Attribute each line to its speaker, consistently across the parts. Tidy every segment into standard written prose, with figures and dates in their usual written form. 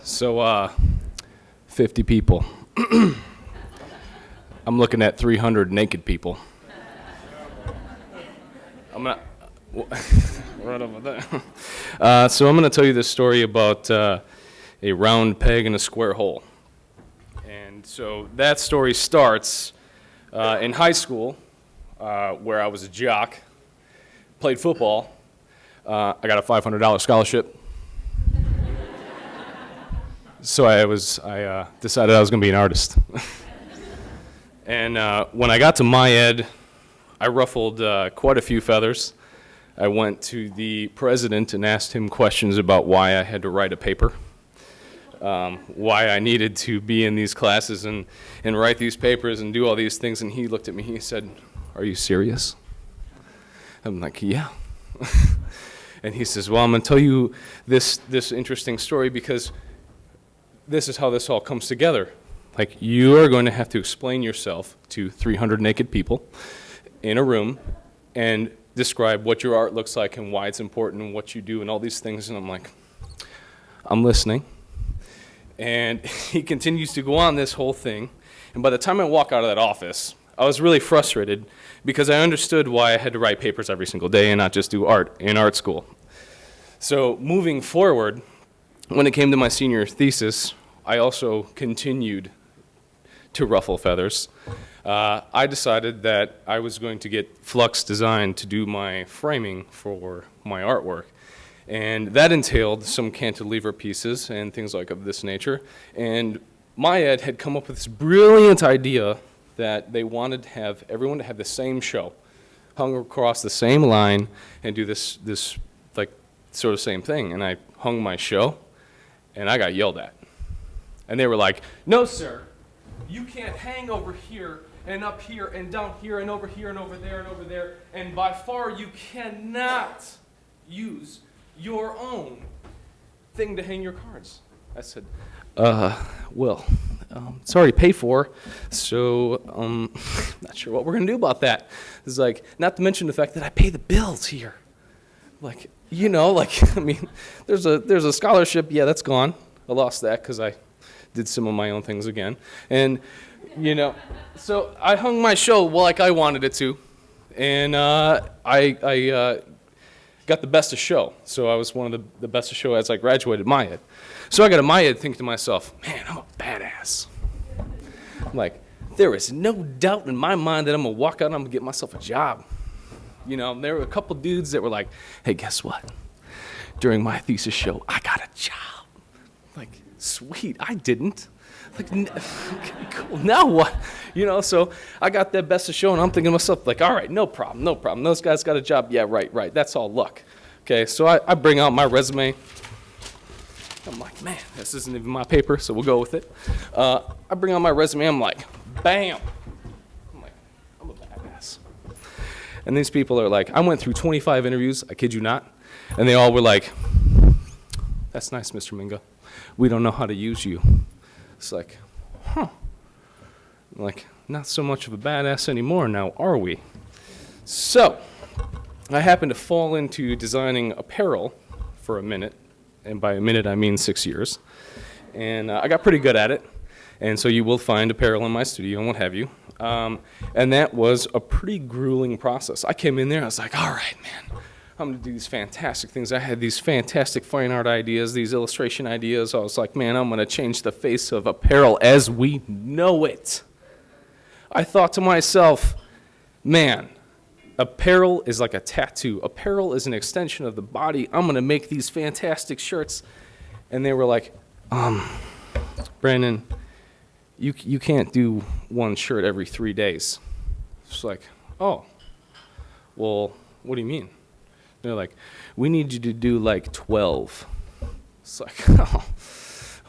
Speaker 1: So, 50 people. I'm looking at 300 naked people. I'm not right over there. So I'm going to tell you this story about a round peg and a square hole. And so that story starts in high school, where I was a jock, played football. I got a $500 scholarship. So I decided I was going to be an artist. And when I got to my ed, I ruffled quite a few feathers. I went to the president and asked him questions about why I had to write a paper, why I needed to be in these classes and write these papers and do all these things. And he looked at me, he said, "Are you serious?" I'm like, "Yeah." And he says, "Well, I'm going to tell you this interesting story because this is how this all comes together. Like, you are going to have to explain yourself to 300 naked people in a room and describe what your art looks like and why it's important and what you do and all these things." And I'm like, "I'm listening." And he continues to go on this whole thing. And by the time I walk out of that office, I was really frustrated because I understood why I had to write papers every single day and not just do art in art school. So moving forward, when it came to my senior thesis, I also continued to ruffle feathers. I decided that I was going to get Flux Design to do my framing for my artwork. And that entailed some cantilever pieces and things like of this nature. And my ed had come up with this brilliant idea that they wanted to have everyone to have the same show, hung across the same line and do this like sort of same thing. And I hung my show and I got yelled at. And they were like, "No, sir, you can't hang over here and up here and down here and over here and over there and over there. And by far you cannot use your own thing to hang your cards." I said, well, it's already paid for, so not sure what we're going to do about that. It's like, not to mention the fact that I pay the bills here. Like, you know, like, I mean, there's a scholarship, yeah, that's gone. I lost that because I did some of my own things again. And, you know, so I hung my show like I wanted it to, and I got the best of show. So I was one of the best of show as I graduated my ed. So I got to my ed thinking to myself, man, I'm a badass. I'm like, there is no doubt in my mind that I'm going to walk out and I'm going to get myself a job. You know, there were a couple dudes that were like, "Hey, guess what? During my thesis show, I got a job." Like, sweet, I didn't. Like, okay, cool, now what? You know, so I got that best of show, and I'm thinking to myself, like, all right, no problem. Those guys got a job. Yeah, right. That's all luck. Okay, so I bring out my resume. I'm like, man, this isn't even my paper, so we'll go with it. I bring out my resume. I'm like, bam. I'm like, I'm a badass. And these people are like, I went through 25 interviews, I kid you not, and they all were like, "That's nice, Mr. Minga. We don't know how to use you." It's like, huh. I'm like, not so much of a badass anymore now, are we? So, I happened to fall into designing apparel for a minute, and by a minute I mean 6 years. And I got pretty good at it, and so you will find apparel in my studio and what have you. And that was a pretty grueling process. I came in there, I was like, all right, man, I'm going to do these fantastic things. I had these fantastic fine art ideas, these illustration ideas. I was like, man, I'm going to change the face of apparel as we know it. I thought to myself, man, apparel is like a tattoo. Apparel is an extension of the body. I'm going to make these fantastic shirts. And they were like, "Brandon, you can't do one shirt every 3 days." It's like, "Oh, well, what do you mean?" They're like, "We need you to do like 12. It's like, oh,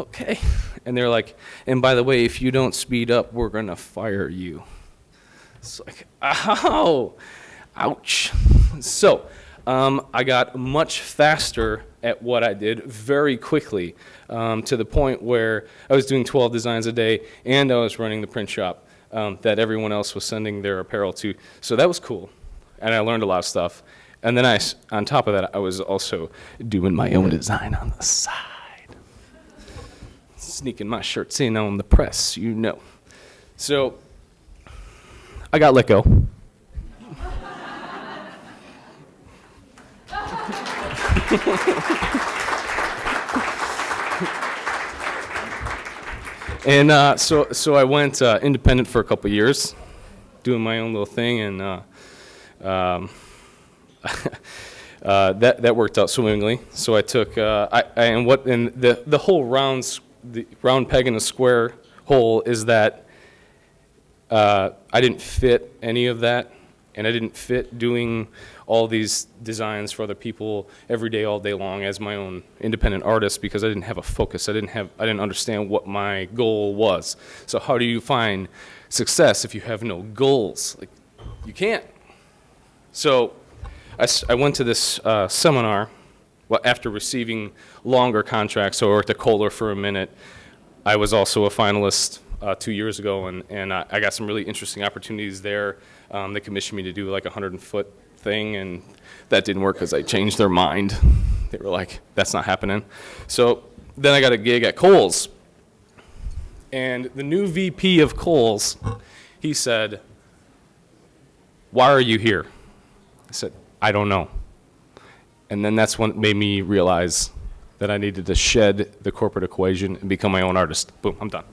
Speaker 1: okay. And they're like, "And by the way, if you don't speed up, we're going to fire you." It's like, ow, ouch. So I got much faster at what I did very quickly, to the point where I was doing 12 designs a day and I was running the print shop that everyone else was sending their apparel to. So that was cool, and I learned a lot of stuff. And then on top of that, I was also doing my own design on the side. Sneaking my shirts in on the press, you know. So I got let go. And so I went independent for a couple years, doing my own little thing, and that worked out swimmingly. So I took the whole round peg in a square hole is that I didn't fit any of that, and I didn't fit doing all these designs for other people every day, all day long as my own independent artist, because I didn't have a focus. I didn't understand what my goal was. So how do you find success if you have no goals? Like, you can't. So I went to this seminar. Well, after receiving longer contracts, so I worked at Kohler for a minute. I was also a finalist 2 years ago, and I got some really interesting opportunities there. They commissioned me to do like a 100-foot thing, and that didn't work because I changed their mind. They were like, that's not happening. So then I got a gig at Kohl's, and the new VP of Kohl's, he said, "Why are you here?" I said, "I don't know." And then that's when it made me realize that I needed to shed the corporate equation and become my own artist. Boom, I'm done.